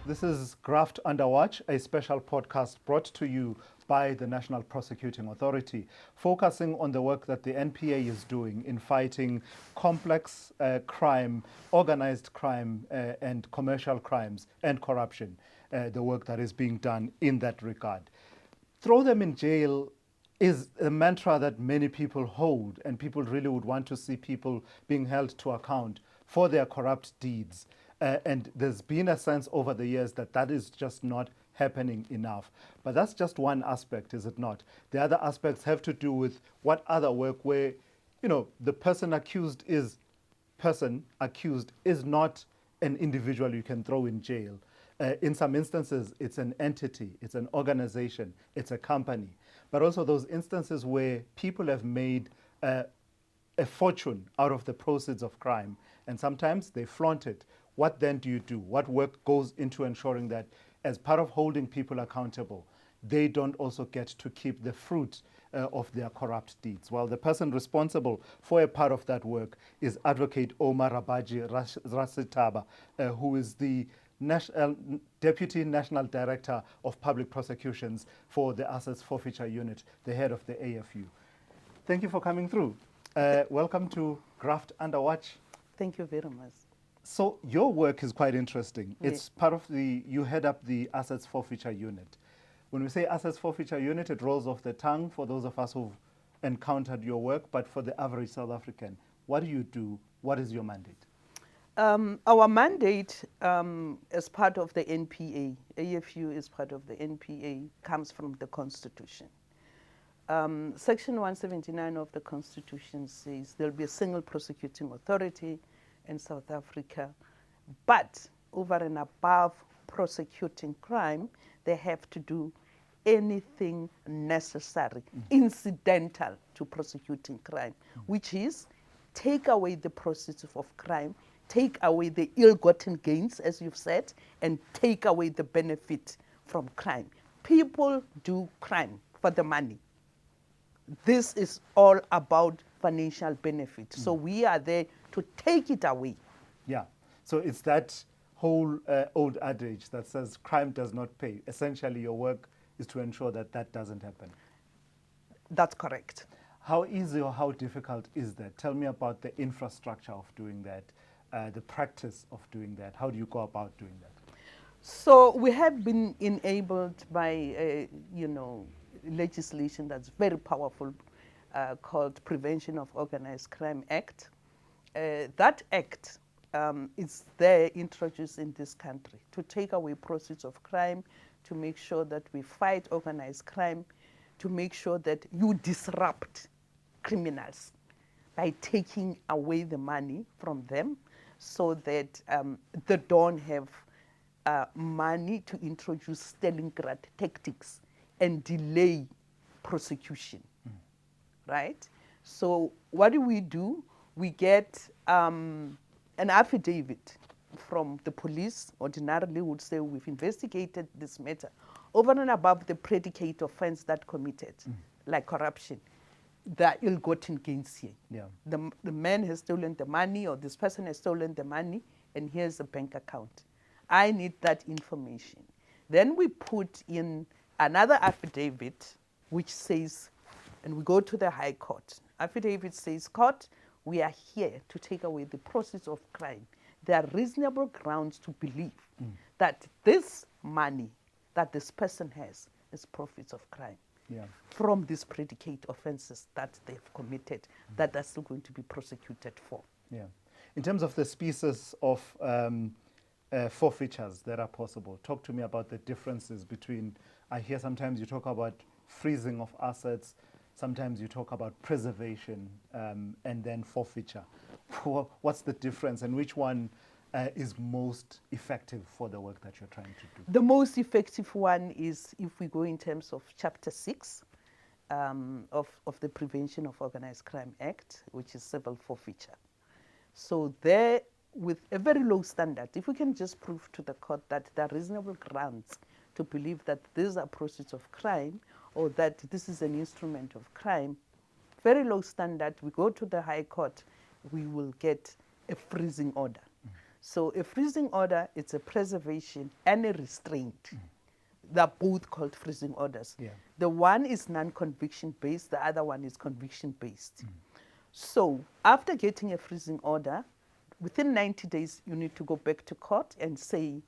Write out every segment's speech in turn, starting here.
This is Graft Under Watch, a special podcast brought to you by the National Prosecuting Authority, focusing on the work that the NPA is doing in fighting complex crime, organized crime, and commercial crimes and corruption, the work that is being done in that regard. Throw them in jail is a mantra that many people hold, and people really would want to see people being held to account for their corrupt deeds. And there's been a sense over the years that that is just not happening enough. But that's just one aspect, is it not? The other aspects have to do with what other work where, the person accused is not an individual you can throw in jail. In some instances, it's an entity, it's an organization, it's a company. But also those instances where people have made a fortune out of the proceeds of crime, and sometimes they flaunt it. What then do you do? What work goes into ensuring that as part of holding people accountable, they don't also get to keep the fruit of their corrupt deeds? Well, the person responsible for a part of that work is Advocate Ouma Rabaji-Rasethaba, who is the Deputy National Director of Public Prosecutions for the Asset Forfeiture Unit, the head of the AFU. Thank you for coming through. Welcome to Graft Under Watch. Thank you very much. So your work is quite interesting. It's part of you head up the Assets Forfeiture Unit. When we say Assets Forfeiture Unit, it rolls off the tongue for those of us who've encountered your work, but for the average South African, what do you do? What is your mandate? Our mandate as part of the NPA, AFU is part of the NPA, comes from the Constitution. Section 179 of the Constitution says there'll be a single prosecuting authority in South Africa, but over and above prosecuting crime, they have to do anything necessary, incidental to prosecuting crime, which is take away the proceeds of crime, take away the ill-gotten gains, as you've said, and take away the benefit from crime. People do crime for the money. This is all about financial benefit. So we are there to take it away. Yeah. So it's that whole old adage that says crime does not pay. Essentially, your work is to ensure that that doesn't happen. That's correct. How easy or how difficult is that? Tell me about the infrastructure of doing that, the practice of doing that. How do you go about doing that? So we have been enabled by, legislation that's very powerful called Prevention of Organized Crime Act. That act is there introduced in this country to take away proceeds of crime, to make sure that we fight organized crime, to make sure that you disrupt criminals by taking away the money from them so that they don't have money to introduce Stalingrad tactics and delay prosecution, right? So what do? We get an affidavit from the police. Ordinarily would say we've investigated this matter over and above the predicate offense that committed, like corruption. The ill-gotten gains here. Yeah. The man has stolen the money, or this person has stolen the money, and here's a bank account. I need that information. Then we put in another affidavit which says, and we go to the High Court. Affidavit says, court, we are here to take away the proceeds of crime. There are reasonable grounds to believe that this money that this person has is profits of crime. Yeah. From these predicate offenses that they've committed, that they're still going to be prosecuted for. Yeah. In terms of the species of forfeitures that are possible, talk to me about the differences between, I hear sometimes you talk about freezing of assets, sometimes you talk about preservation and then forfeiture. What's the difference, and which one is most effective for the work that you're trying to do? The most effective one is if we go in terms of Chapter 6 of the Prevention of Organized Crime Act, which is civil forfeiture. So there, with a very low standard, if we can just prove to the court that there are reasonable grounds to believe that these are proceeds of crime, or that this is an instrument of crime, very low standard, we go to the High Court, we will get a freezing order. So a freezing order, it's a preservation and a restraint. They're both called freezing orders. Yeah. The one is non-conviction based, the other one is conviction based. So after getting a freezing order, within 90 days, you need to go back to court and say,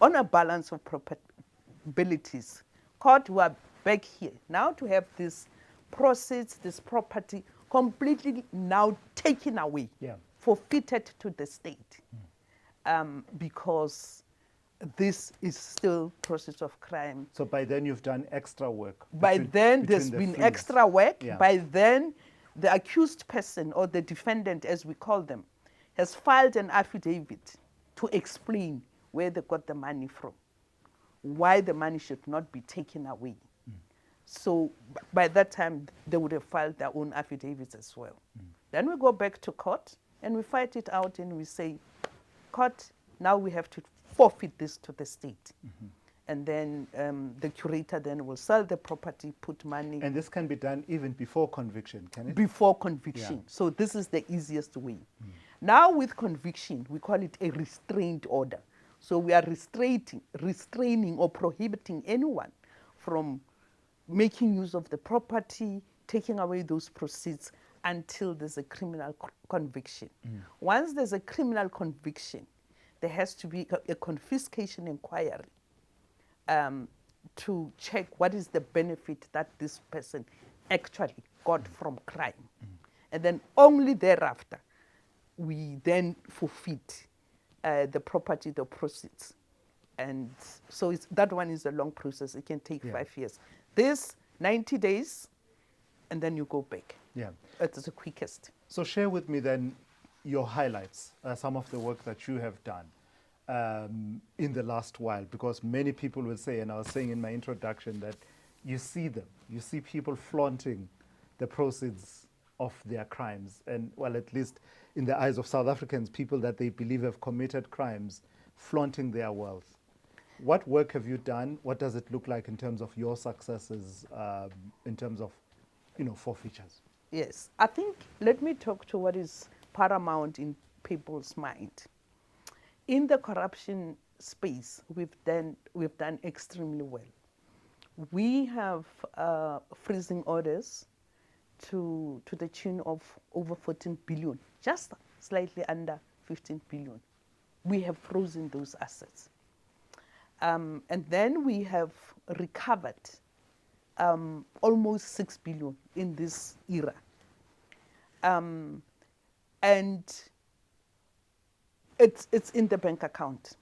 on a balance of probabilities, court, we are back here now to have this proceeds, this property completely now taken away, Yeah. forfeited to the state, because this is still process of crime. So by then you've done extra work. By then there's between the been freeze. extra work. Yeah. By then the accused person or the defendant, as we call them, has filed an affidavit to explain where they got the money from, why the money should not be taken away. So by that time, they would have filed their own affidavits as well. Then we go back to court and we fight it out and we say, court, now we have to forfeit this to the state. And then the curator then will sell the property, put money. And this can be done even before conviction, can it? Before conviction. Yeah. So this is the easiest way. Now with conviction, we call it a restraint order. So we are restraining or prohibiting anyone from making use of the property, taking away those proceeds until there's a criminal conviction. Once there's a criminal conviction, there has to be a confiscation inquiry to check what is the benefit that this person actually got from crime. And then only thereafter, we then forfeit the property, the proceeds. And so that one is a long process. It can take 5 years. This, 90 days, and then you go back. Yeah. It's the quickest. So share with me then your highlights, some of the work that you have done in the last while, because many people will say, and I was saying in my introduction, that you see them, you see people flaunting the proceeds of their crimes, and well, at least in the eyes of South Africans, people that they believe have committed crimes, flaunting their wealth. What work have you done? What does it look like in terms of your successes, in terms of, forfeitures? Yes, I think, let me talk to what is paramount in people's mind. In the corruption space, we've done extremely well. We have freezing orders to the tune of over 14 billion, just slightly under 15 billion. We have frozen those assets. And then we have recovered almost 6 billion in this era. And it's in the bank account,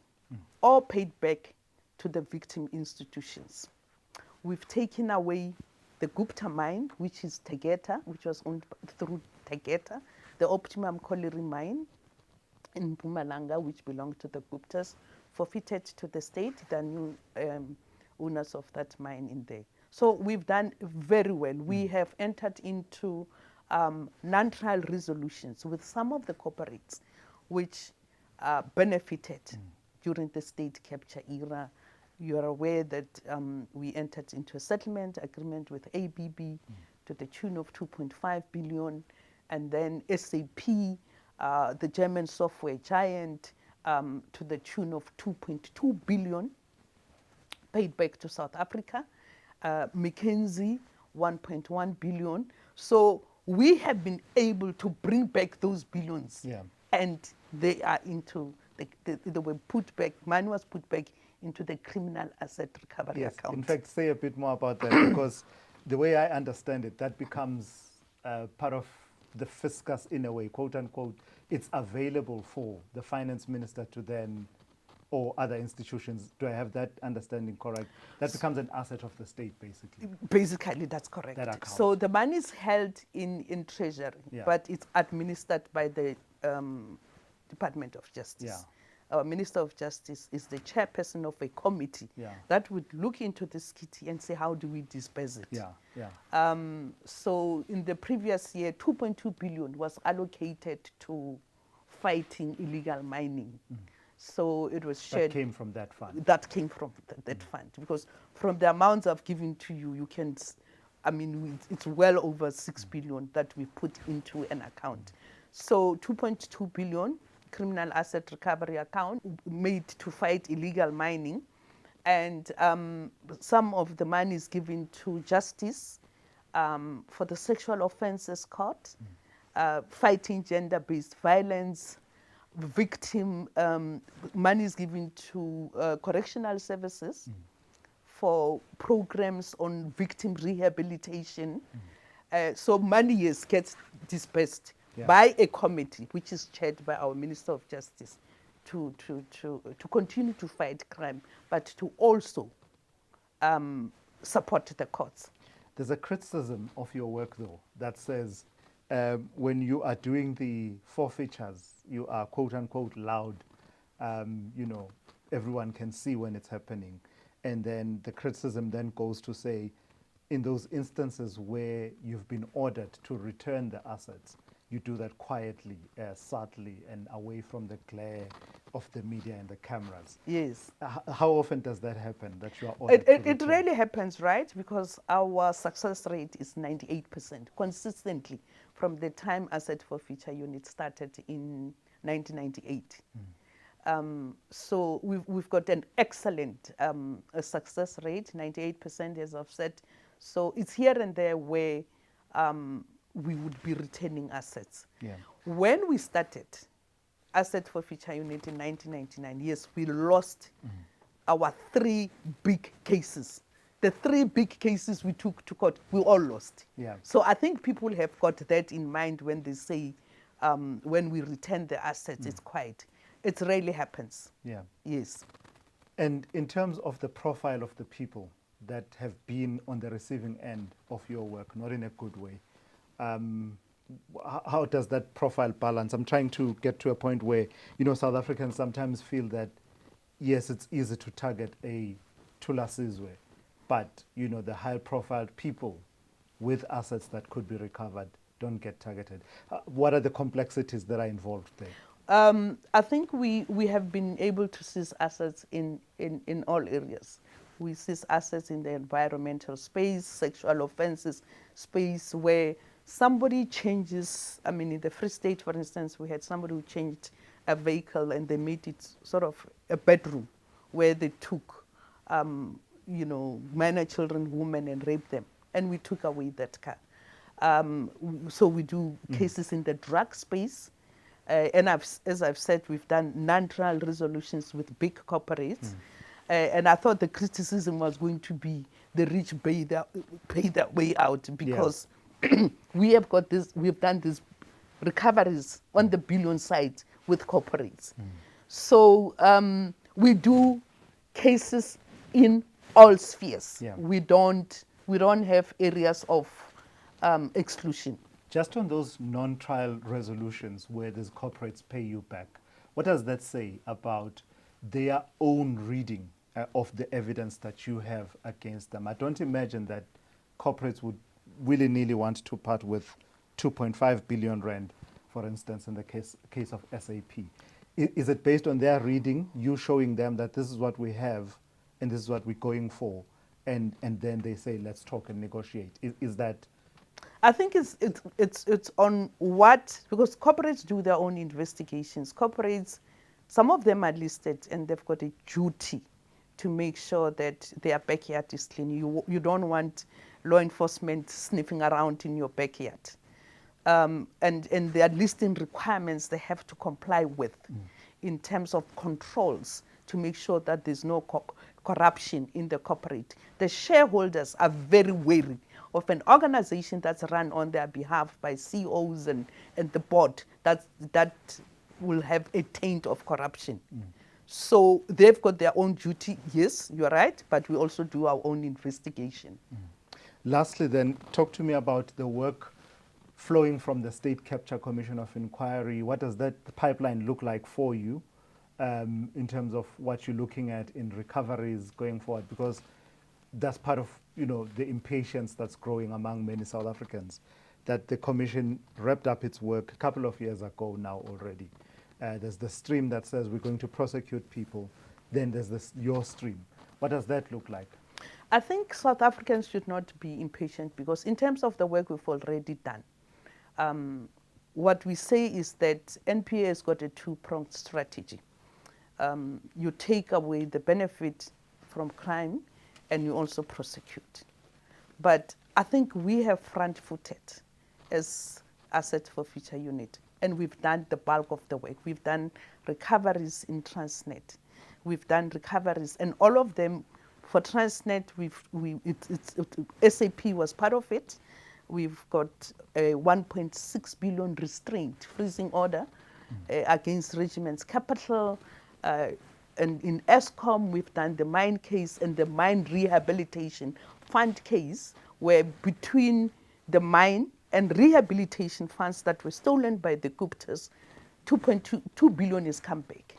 all paid back to the victim institutions. We've taken away the Gupta mine, which is Tegeta, which was owned through Tegeta, the Optimum Colliery mine in Mpumalanga, which belonged to the Guptas, forfeited to the state, the new owners of that mine in there. So we've done very well. We have entered into non-trial resolutions with some of the corporates which benefited during the state capture era. You are aware that we entered into a settlement agreement with ABB to the tune of 2.5 billion, and then SAP, the German software giant, to the tune of 2.2 billion paid back to South Africa. McKinsey, 1.1 billion. So we have been able to bring back those billions, and they are into they were put back. Money was put back into the criminal asset recovery account. In fact, say a bit more about that, because the way I understand it, that becomes part of the fiscus in a way, quote unquote. It's available for the finance minister to then, or other institutions. Do I have that understanding correct? That becomes an asset of the state, basically. Basically, that's correct. That account. So the money is held in treasury, but it's administered by the Department of Justice. Our Minister of Justice is the chairperson of a committee that would look into this kitty and say, how do we disperse it? So in the previous year, 2.2 billion was allocated to fighting illegal mining. So it was shared. That came from that fund. That came from that fund, because from the amounts I've given to you, you can, it's well over 6 billion that we put into an account. So 2.2 billion criminal asset recovery account made to fight illegal mining. And some of the money is given to justice for the sexual offences court, fighting gender-based violence, victim money is given to correctional services for programs on victim rehabilitation. So money gets dispersed by a committee, which is chaired by our Minister of Justice, to continue to fight crime, but to also support the courts. There's a criticism of your work, though, that says when you are doing the forfeitures, you are quote unquote loud. You know, everyone can see when it's happening. And then the criticism then goes to say, in those instances where you've been ordered to return the assets, you do that quietly, subtly, and away from the glare of the media and the cameras. Yes. How often does that happen, that you are ordered to return? It really happens, right? Because our success rate is 98% consistently from the time Asset Forfeiture Unit started in 1998. So we've got an excellent success rate, 98%, as I've said. So it's here and there where we would be returning assets. Yeah. When we started Asset Forfeiture Unit in 1999, yes, we lost our 3 big cases. The 3 big cases we took to court, we all lost. Yeah. So I think people have got that in mind when they say, when we return the assets, it's quiet. It rarely happens. Yeah. Yes. And in terms of the profile of the people that have been on the receiving end of your work, not in a good way, how does that profile balance? I'm trying to get to a point where, you know, South Africans sometimes feel that, yes, it's easy to target a Tula Sizwe, but, you know, the high-profile people with assets that could be recovered don't get targeted. What are the complexities that are involved there? I think we have been able to seize assets in all areas. We seize assets in the environmental space, sexual offences space, where somebody changes. I mean, in the Free State, for instance, we had somebody who changed a vehicle and they made it sort of a bedroom where they took, you know, minor children, women, and raped them. And we took away that car. So we do cases in the drug space. And as I've said, we've done non-trial resolutions with big corporates. And I thought the criticism was going to be the rich pay their way out, because we have done these recoveries on the billion side with corporates. So we do cases in all spheres. Yeah. We don't have areas of exclusion. Just on those non-trial resolutions where these corporates pay you back, what does that say about their own reading of the evidence that you have against them? I don't imagine that corporates would willy-nilly want to part with 2.5 billion rand, for instance, in the case of SAP. Is it based on their reading, you showing them that this is what we have and this is what we're going for, and then they say, let's talk and negotiate? Is that... I think it's on what, because corporates do their own investigations. Corporates, some of them are listed and they've got a duty to make sure that their backyard is clean. You don't want law enforcement sniffing around in your backyard. And there are listing requirements they have to comply with in terms of controls to make sure that there's no corruption in the corporate. The shareholders are very wary of an organization that's run on their behalf by CEOs and the board that will have a taint of corruption. So they've got their own duty, yes, you're right, but we also do our own investigation. Lastly then, talk to me about the work flowing from the State Capture Commission of Inquiry. What does that pipeline look like for you in terms of what you're looking at in recoveries going forward? Because that's part of, you know, the impatience that's growing among many South Africans, that the commission wrapped up its work a couple of years ago now already. There's the stream that says we're going to prosecute people. Then there's your stream. What does that look like? I think South Africans should not be impatient, because in terms of the work we've already done, what we say is that NPA has got a two-pronged strategy. You take away the benefit from crime and you also prosecute. But I think we have front-footed as Asset Forfeiture Unit, and we've done the bulk of the work. We've done recoveries in Transnet. We've done recoveries, and all of them, for Transnet, SAP was part of it. We've got a 1.6 billion restraint freezing order against Regiment's capital. And in ESCOM, we've done the mine case and the mine rehabilitation fund case, where between the mine and rehabilitation funds that were stolen by the Guptas, 2 billion has come back.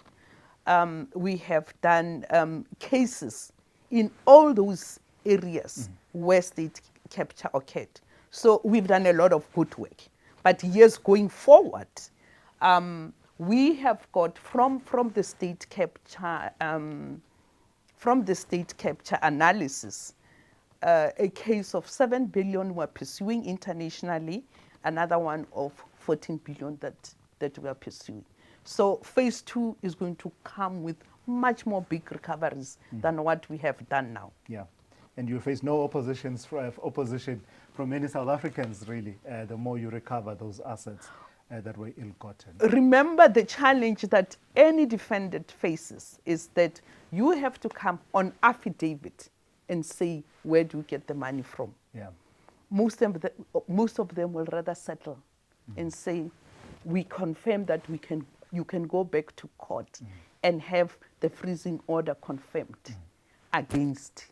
We have done cases in all those areas where state capture occurred. So we've done a lot of good work. But years going forward, we have got from the state capture analysis, a case of 7 billion we're pursuing internationally, another one of 14 billion that we are pursuing. So phase 2 is going to come with much more big recoveries than what we have done now. Yeah, and you face no opposition from many South Africans, really, the more you recover those assets that were ill-gotten. Remember, the challenge that any defendant faces is that you have to come on affidavit and say, where do you get the money from? Yeah. Most of them will rather settle and say, we confirm that you can go back to court and have the freezing order confirmed against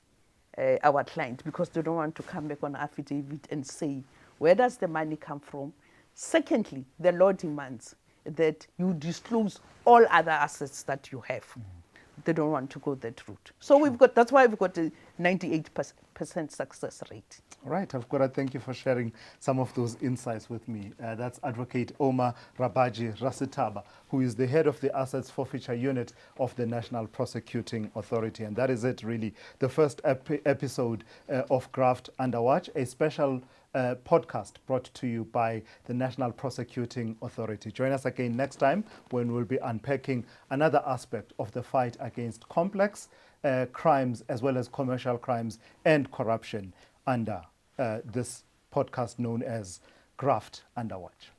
our client, because they don't want to come back on affidavit and say, where does the money come from? Secondly, the law demands that you disclose all other assets that you have. They don't want to go that route. So that's why we've got a 98% success rate. All right, I've got to thank you for sharing some of those insights with me. That's Advocate Ouma Rabaji-Rasethaba, who is the head of the Assets Forfeiture Unit of the National Prosecuting Authority. And that is it, really, the first episode of Graft Under Watch, a special podcast brought to you by the National Prosecuting Authority. Join us again next time when we'll be unpacking another aspect of the fight against complex crimes as well as commercial crimes and corruption under this podcast known as Graft Under Watch.